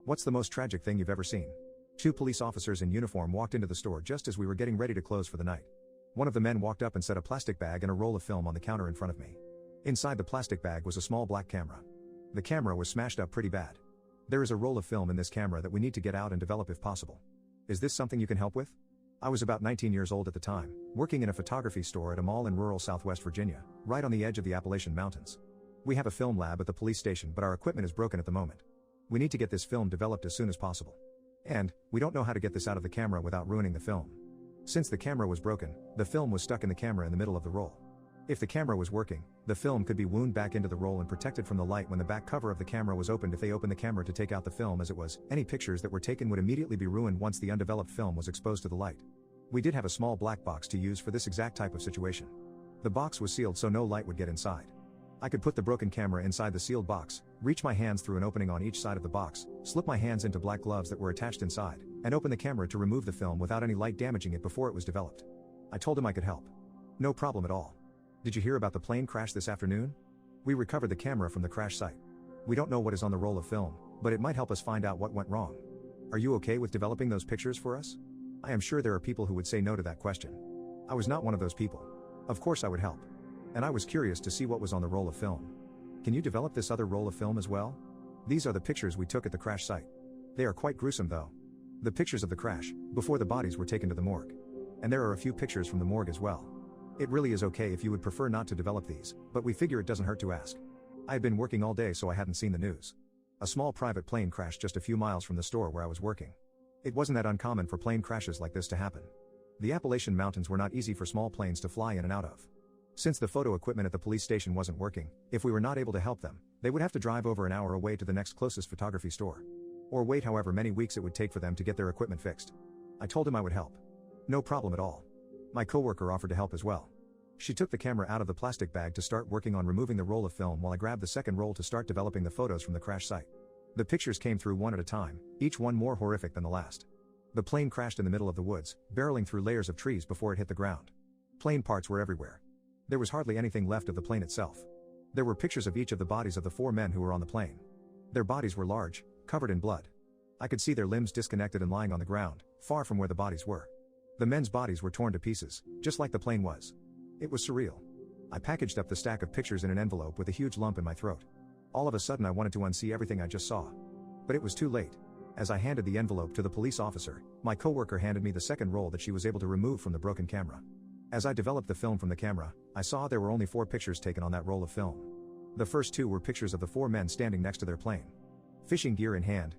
What's the most tragic thing you've ever seen? Two police officers in uniform walked into the store just as we were getting ready to close for the night. One of the men walked up and set a plastic bag and a roll of film on the counter in front of me. Inside the plastic bag was a small black camera. The camera was smashed up pretty bad. There is a roll of film in this camera that we need to get out and develop if possible. Is this something you can help with? I was about 19 years old at the time, working in a photography store at a mall in rural Southwest Virginia, right on the edge of the Appalachian Mountains. We have a film lab at the police station, but our equipment is broken at the moment. We need to get this film developed as soon as possible. And, we don't know how to get this out of the camera without ruining the film. Since the camera was broken, the film was stuck in the camera in the middle of the roll. If the camera was working, the film could be wound back into the roll and protected from the light when the back cover of the camera was opened. If they opened the camera to take out the film as it was, any pictures that were taken would immediately be ruined once the undeveloped film was exposed to the light. We did have a small black box to use for this exact type of situation. The box was sealed so no light would get inside. I could put the broken camera inside the sealed box, reach my hands through an opening on each side of the box, slip my hands into black gloves that were attached inside, and open the camera to remove the film without any light damaging it before it was developed. I told him I could help. No problem at all. Did you hear about the plane crash this afternoon? We recovered the camera from the crash site. We don't know what is on the roll of film, but it might help us find out what went wrong. Are you okay with developing those pictures for us? I am sure there are people who would say no to that question. I was not one of those people. Of course I would help. And I was curious to see what was on the roll of film. Can you develop this other roll of film as well? These are the pictures we took at the crash site. They are quite gruesome though. The pictures of the crash, before the bodies were taken to the morgue. And there are a few pictures from the morgue as well. It really is okay if you would prefer not to develop these, but we figure it doesn't hurt to ask. I had been working all day so I hadn't seen the news. A small private plane crashed just a few miles from the store where I was working. It wasn't that uncommon for plane crashes like this to happen. The Appalachian Mountains were not easy for small planes to fly in and out of. Since the photo equipment at the police station wasn't working, if we were not able to help them, they would have to drive over an hour away to the next closest photography store. Or wait however many weeks it would take for them to get their equipment fixed. I told him I would help. No problem at all. My coworker offered to help as well. She took the camera out of the plastic bag to start working on removing the roll of film while I grabbed the second roll to start developing the photos from the crash site. The pictures came through one at a time, each one more horrific than the last. The plane crashed in the middle of the woods, barreling through layers of trees before it hit the ground. Plane parts were everywhere. There was hardly anything left of the plane itself. There were pictures of each of the bodies of the 4 men who were on the plane. Their bodies were large, covered in blood. I could see their limbs disconnected and lying on the ground, far from where the bodies were. The men's bodies were torn to pieces, just like the plane was. It was surreal. I packaged up the stack of pictures in an envelope with a huge lump in my throat. All of a sudden I wanted to unsee everything I just saw. But it was too late. As I handed the envelope to the police officer, my coworker handed me the second roll that she was able to remove from the broken camera. As I developed the film from the camera, I saw there were only 4 pictures taken on that roll of film. The first 2 were pictures of the 4 men standing next to their plane. Fishing gear in hand,